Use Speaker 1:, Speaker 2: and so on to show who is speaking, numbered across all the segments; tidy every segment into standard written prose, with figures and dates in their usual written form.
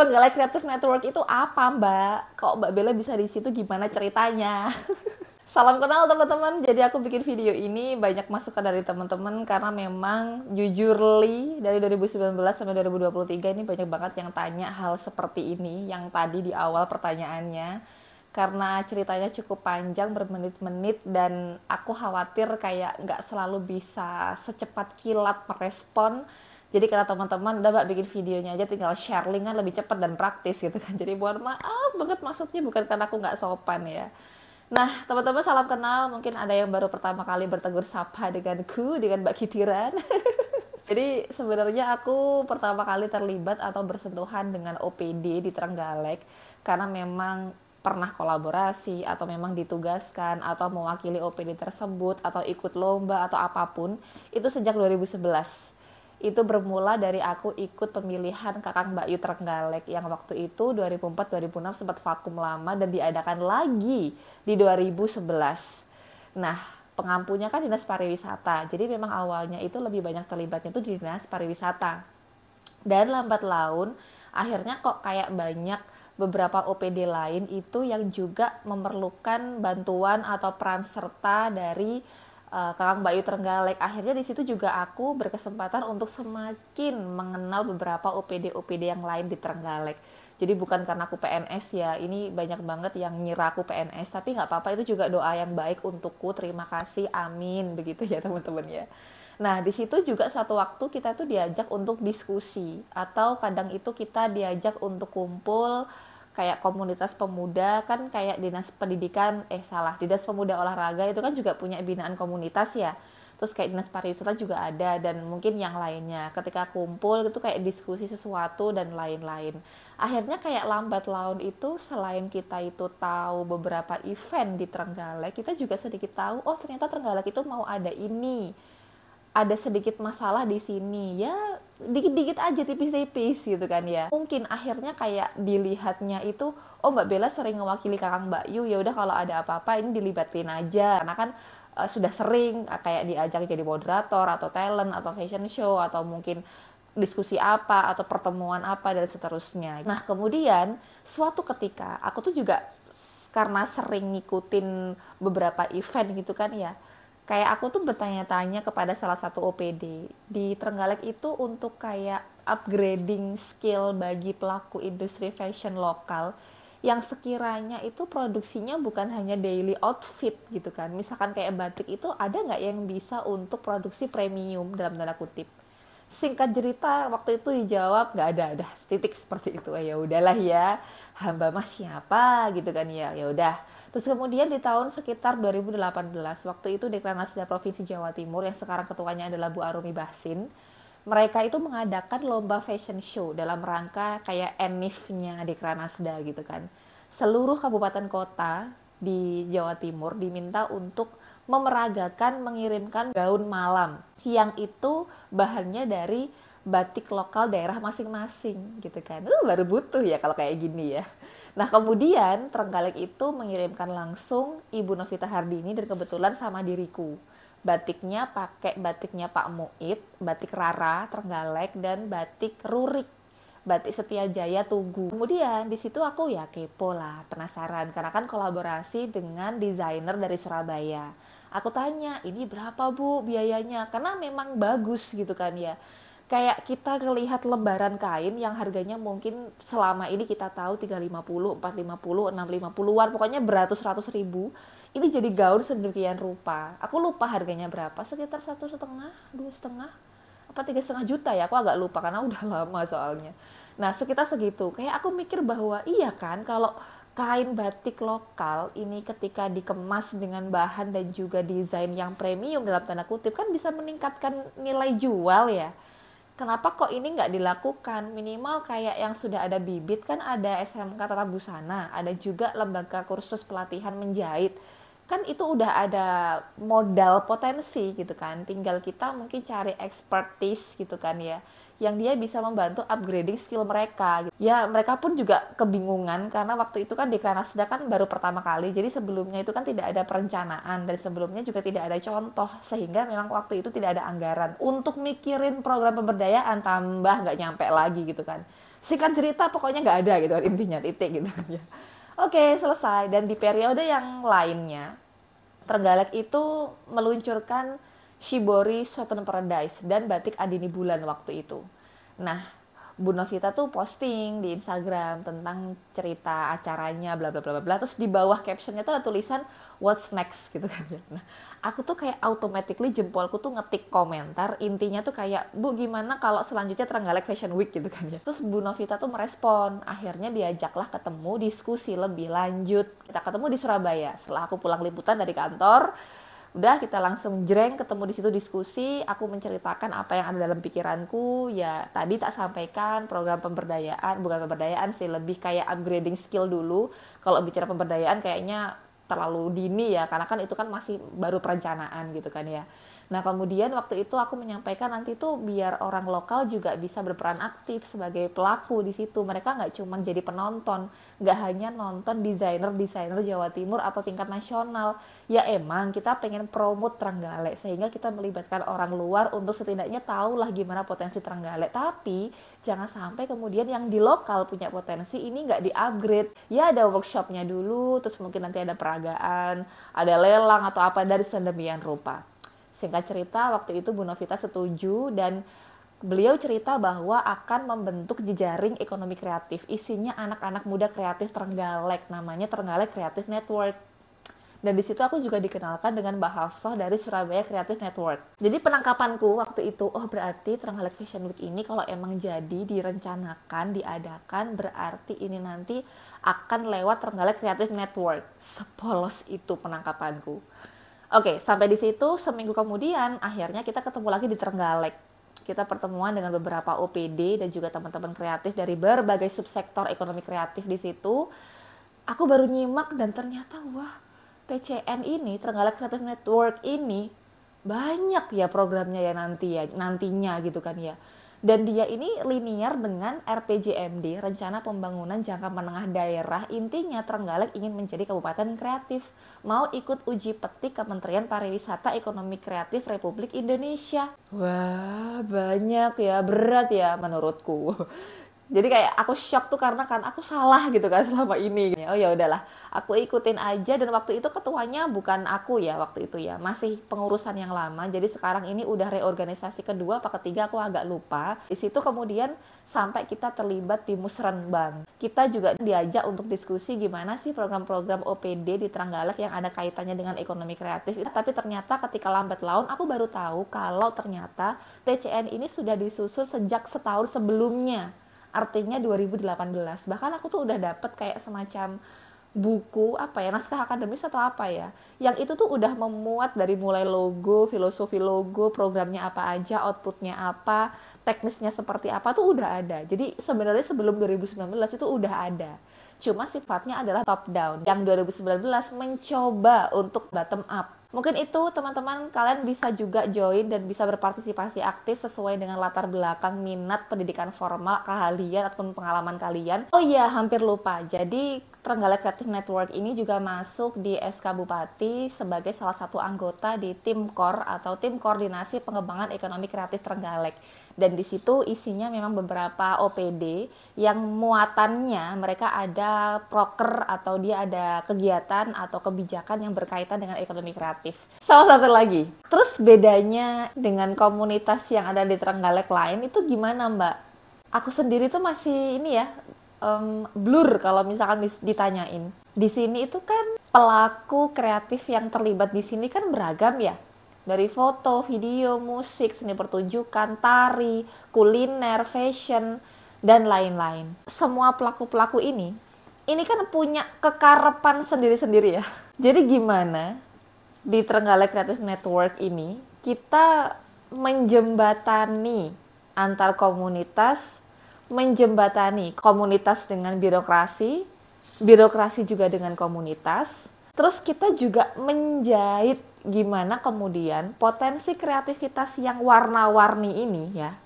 Speaker 1: Trenggalek Creative Network itu apa, Mbak? Kok Mbak Bella bisa di situ, gimana ceritanya? Salam kenal teman-teman. Jadi aku bikin video ini banyak masukan dari teman-teman karena memang jujurly dari 2019 sampai 2023 ini banyak banget yang tanya hal seperti ini yang tadi di awal pertanyaannya. Karena ceritanya cukup panjang bermenit-menit dan aku khawatir kayak nggak selalu bisa secepat kilat merespon. Jadi kata teman-teman, udah Mbak bikin videonya aja tinggal share link kan lebih cepat dan praktis gitu kan. Jadi mohon maaf banget, maksudnya bukan karena aku nggak sopan ya. Nah, teman-teman salam kenal. Mungkin ada yang baru pertama kali bertegur sapa denganku, dengan Mbak Kitiran. Jadi sebenarnya aku pertama kali terlibat atau bersentuhan dengan OPD di Trenggalek karena memang pernah kolaborasi atau memang ditugaskan atau mewakili OPD tersebut atau ikut lomba atau apapun itu sejak 2011. Itu bermula dari aku ikut pemilihan Kakang Mbak Yu Trenggalek yang waktu itu 2004-2006 sempat vakum lama dan diadakan lagi di 2011. Nah, pengampunya kan Dinas Pariwisata. Jadi memang awalnya itu lebih banyak terlibatnya itu di Dinas Pariwisata. Dan lambat laun akhirnya kok kayak banyak beberapa OPD lain itu yang juga memerlukan bantuan atau peran serta dari Kakang Mbak Yu Trenggalek. Akhirnya di situ juga aku berkesempatan untuk semakin mengenal beberapa OPD-OPD yang lain di Trenggalek. Jadi bukan karena aku PNS ya, ini banyak banget yang ngira aku PNS, tapi nggak apa-apa, itu juga doa yang baik untukku, terima kasih, amin, begitu ya teman-teman ya. Nah, di situ juga suatu waktu kita tuh diajak untuk diskusi, atau kadang itu kita diajak untuk kumpul, kayak komunitas pemuda kan kayak dinas pendidikan dinas pemuda olahraga itu kan juga punya binaan komunitas ya, terus kayak dinas pariwisata juga ada dan mungkin yang lainnya. Ketika kumpul itu kayak diskusi sesuatu dan lain-lain, akhirnya kayak lambat laun itu selain kita itu tahu beberapa event di Trenggalek, kita juga sedikit tahu oh ternyata Trenggalek itu mau ada ini, ada sedikit masalah di sini ya, dikit-dikit aja, tipis-tipis gitu kan ya. Mungkin akhirnya kayak dilihatnya itu oh Mbak Bella sering mewakili Kakang Mbak Yu, ya udah kalau ada apa-apa ini dilibatin aja karena kan sudah sering kayak diajak jadi moderator atau talent atau fashion show atau mungkin diskusi apa atau pertemuan apa dan seterusnya. Nah, kemudian suatu ketika aku tuh juga karena sering ngikutin beberapa event gitu kan ya, kayak aku tuh bertanya-tanya kepada salah satu OPD di Trenggalek itu untuk kayak upgrading skill bagi pelaku industri fashion lokal yang sekiranya itu produksinya bukan hanya daily outfit gitu kan. Misalkan kayak batik itu ada nggak yang bisa untuk produksi premium dalam tanda kutip. Singkat cerita waktu itu dijawab nggak ada titik seperti itu. Ya udahlah ya, hamba mah siapa gitu kan ya. Ya udah. Terus kemudian di tahun sekitar 2018, waktu itu Dekranasda Provinsi Jawa Timur yang sekarang ketuanya adalah Bu Arumi Bahsin, mereka itu mengadakan lomba fashion show dalam rangka kayak enif-nya Dekranasda gitu kan. Seluruh kabupaten kota di Jawa Timur diminta untuk memeragakan, mengirimkan gaun malam yang itu bahannya dari batik lokal daerah masing-masing gitu kan. Baru butuh ya kalau kayak gini ya. Nah, kemudian Trenggalek itu mengirimkan langsung Ibu Novita Hardini dan kebetulan sama diriku. Batiknya pakai batiknya Pak Muid, batik Rara Trenggalek dan batik Rurik, batik Setiajaya Tugu. Kemudian di situ aku ya kepo lah, penasaran karena kan kolaborasi dengan desainer dari Surabaya. Aku tanya, ini berapa Bu biayanya? Karena memang bagus gitu kan ya. Kayak kita ngelihat lembaran kain yang harganya mungkin selama ini kita tahu 350, 450, 650-an, pokoknya beratus-ratus ribu. Ini jadi gaun sedemikian rupa. Aku lupa harganya berapa, sekitar 1,5, 2,5, apa 3,5 juta ya, aku agak lupa karena udah lama soalnya. Nah, sekitar segitu. Kayak aku mikir bahwa iya kan, kalau kain batik lokal ini ketika dikemas dengan bahan dan juga desain yang premium dalam tanda kutip kan bisa meningkatkan nilai jual ya. Kenapa kok ini nggak dilakukan? Minimal kayak yang sudah ada bibit kan ada SMK Tata Busana, ada juga lembaga kursus pelatihan menjahit. Kan itu udah ada modal potensi gitu kan. Tinggal kita mungkin cari expertise gitu kan ya, yang dia bisa membantu upgrading skill mereka. Ya mereka pun juga kebingungan karena waktu itu kan di Kanasda kan baru pertama kali, jadi sebelumnya itu kan tidak ada perencanaan dan sebelumnya juga tidak ada contoh, sehingga memang waktu itu tidak ada anggaran untuk mikirin program pemberdayaan, tambah nggak nyampe lagi gitu kan. Singkat cerita pokoknya nggak ada gitu kan, intinya titik gitu kan ya. Oke, selesai. Dan di periode yang lainnya, Trenggalek itu meluncurkan Shibori Shoten Paradise dan Batik Adini Bulan waktu itu. Nah, Bu Novita tuh posting di Instagram tentang cerita acaranya bla bla bla bla bla. Terus di bawah captionnya tuh ada tulisan what's next gitu kan. Nah, aku tuh kayak automatically jempolku tuh ngetik komentar, intinya tuh kayak, Bu gimana kalau selanjutnya Trenggalek Fashion Week gitu kan ya. Terus Bu Novita tuh merespon, akhirnya diajaklah ketemu diskusi lebih lanjut. Kita ketemu di Surabaya setelah aku pulang liputan dari kantor. Udah kita langsung jreng ketemu di situ diskusi, aku menceritakan apa yang ada dalam pikiranku. Ya tadi tak sampaikan program pemberdayaan, bukan pemberdayaan sih, lebih kayak upgrading skill dulu. Kalau bicara pemberdayaan kayaknya terlalu dini ya, karena kan itu kan masih baru perencanaan gitu kan ya. Nah kemudian waktu itu aku menyampaikan nanti tuh biar orang lokal juga bisa berperan aktif sebagai pelaku di situ. Mereka nggak cuma jadi penonton, nggak hanya nonton desainer-desainer Jawa Timur atau tingkat nasional. Ya emang kita pengen promote Trenggalek sehingga kita melibatkan orang luar untuk setidaknya tahu lah gimana potensi Trenggalek. Tapi jangan sampai kemudian yang di lokal punya potensi ini nggak di-upgrade. Ya ada workshopnya dulu, terus mungkin nanti ada peragaan, ada lelang atau apa dari sedemikian rupa. Singkat cerita, waktu itu Bu Novita setuju dan beliau cerita bahwa akan membentuk jejaring ekonomi kreatif. Isinya anak-anak muda kreatif Trenggalek, namanya Trenggalek Creative Network. Dan di situ aku juga dikenalkan dengan Mbak Hafsah dari Surabaya Creative Network. Jadi penangkapanku waktu itu, oh berarti Trenggalek Fashion Week ini kalau emang jadi direncanakan, diadakan, berarti ini nanti akan lewat Trenggalek Creative Network. Sepolos itu penangkapanku. Oke, sampai di situ seminggu kemudian akhirnya kita ketemu lagi di Trenggalek. Kita pertemuan dengan beberapa OPD dan juga teman-teman kreatif dari berbagai subsektor ekonomi kreatif di situ. Aku baru nyimak dan ternyata wah, TCN ini, Trenggalek Creative Network ini banyak ya programnya ya nantinya gitu kan ya. Dan dia ini linear dengan RPJMD, Rencana Pembangunan Jangka Menengah Daerah. Intinya Trenggalek ingin menjadi kabupaten kreatif. Mau ikut uji petik Kementerian Pariwisata Ekonomi Kreatif Republik Indonesia. Wah, banyak ya, berat ya menurutku. Jadi kayak aku shock tuh karena kan aku salah gitu kan selama ini. Oh ya udahlah, aku ikutin aja dan waktu itu ketuanya bukan aku ya waktu itu ya, masih pengurusan yang lama. Jadi sekarang ini udah reorganisasi kedua apa ketiga aku agak lupa. Di situ kemudian sampai kita terlibat di Musrenbang. Kita juga diajak untuk diskusi gimana sih program-program OPD di Trenggalek yang ada kaitannya dengan ekonomi kreatif. Tapi ternyata ketika lambat laun aku baru tahu kalau ternyata TCN ini sudah disusun sejak setahun sebelumnya. Artinya 2018. Bahkan aku tuh udah dapet kayak semacam buku apa ya, naskah akademis atau apa ya, yang itu tuh udah memuat dari mulai logo, filosofi logo, programnya apa aja, outputnya apa, teknisnya seperti apa tuh udah ada. Jadi sebenarnya sebelum 2019 itu udah ada. Cuma sifatnya adalah top down. Yang 2019 mencoba untuk bottom up. Mungkin itu teman-teman kalian bisa juga join dan bisa berpartisipasi aktif sesuai dengan latar belakang, minat, pendidikan formal, keahlian ataupun pengalaman kalian. Oh iya, hampir lupa. Jadi Trenggalek Creative Network ini juga masuk di SK Bupati sebagai salah satu anggota di tim KOR atau tim koordinasi pengembangan ekonomi kreatif Trenggalek. Dan di situ isinya memang beberapa OPD yang muatannya mereka ada proker atau dia ada kegiatan atau kebijakan yang berkaitan dengan ekonomi kreatif. Salah satu lagi. Terus bedanya dengan komunitas yang ada di Trenggalek lain itu gimana Mbak? Aku sendiri tuh masih ini ya, blur kalau misalkan ditanyain. Di sini itu kan pelaku kreatif yang terlibat di sini kan beragam ya. Dari foto, video, musik, seni pertunjukan, tari, kuliner, fashion, dan lain-lain. Semua pelaku-pelaku ini kan punya kekarepan sendiri-sendiri ya. Jadi gimana di Trenggalek Creative Network ini kita menjembatani antar komunitas, menjembatani komunitas dengan birokrasi, birokrasi juga dengan komunitas. Terus kita juga menjahit gimana kemudian potensi kreativitas yang warna-warni ini ya,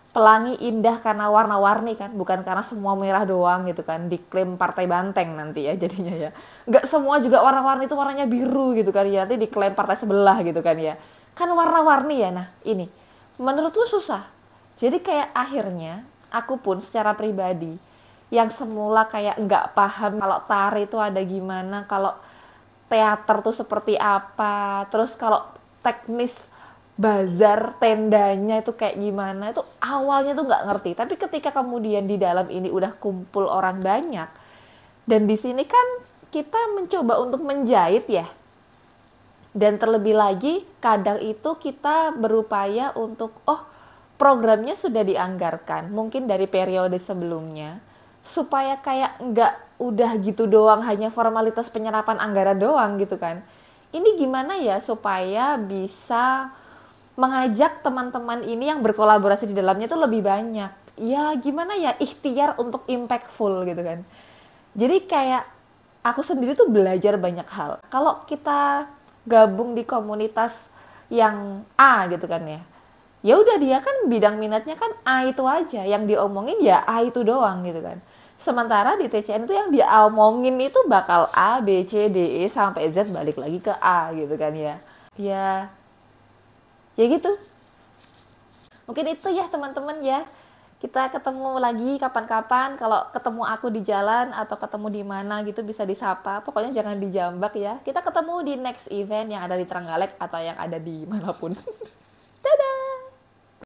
Speaker 1: pelangi indah karena warna-warni kan, bukan karena semua merah doang gitu kan, diklaim partai banteng nanti ya jadinya ya. Nggak semua juga warna-warni itu warnanya biru gitu kan ya, nanti diklaim partai sebelah gitu kan ya. Kan warna-warni ya, nah ini menurutku susah. Jadi kayak akhirnya Aku pun secara pribadi, yang semula kayak nggak paham kalau tari itu ada gimana, kalau teater tuh seperti apa, terus kalau teknis bazar tendanya itu kayak gimana, itu awalnya tuh nggak ngerti. Tapi ketika kemudian di dalam ini udah kumpul orang banyak, dan di sini kan kita mencoba untuk menjahit ya, dan terlebih lagi kadang itu kita berupaya untuk programnya sudah dianggarkan mungkin dari periode sebelumnya, supaya kayak nggak udah gitu doang hanya formalitas penyerapan anggaran doang gitu kan. Ini gimana ya supaya bisa mengajak teman-teman ini yang berkolaborasi di dalamnya tuh lebih banyak. Ya gimana ya, ikhtiar untuk impactful gitu kan. Jadi kayak aku sendiri tuh belajar banyak hal. Kalau kita gabung di komunitas yang A gitu kan ya, ya udah dia kan bidang minatnya kan A itu aja, yang diomongin ya A itu doang gitu kan. Sementara di TCN itu yang dia omongin itu bakal A, B, C, D, E sampai Z balik lagi ke A gitu kan ya. Ya, ya gitu. Mungkin itu ya teman-teman ya. Kita ketemu lagi kapan-kapan, kalau ketemu aku di jalan atau ketemu di mana gitu bisa disapa. Pokoknya jangan dijambak ya. Kita ketemu di next event yang ada di Trenggalek atau yang ada di manapun.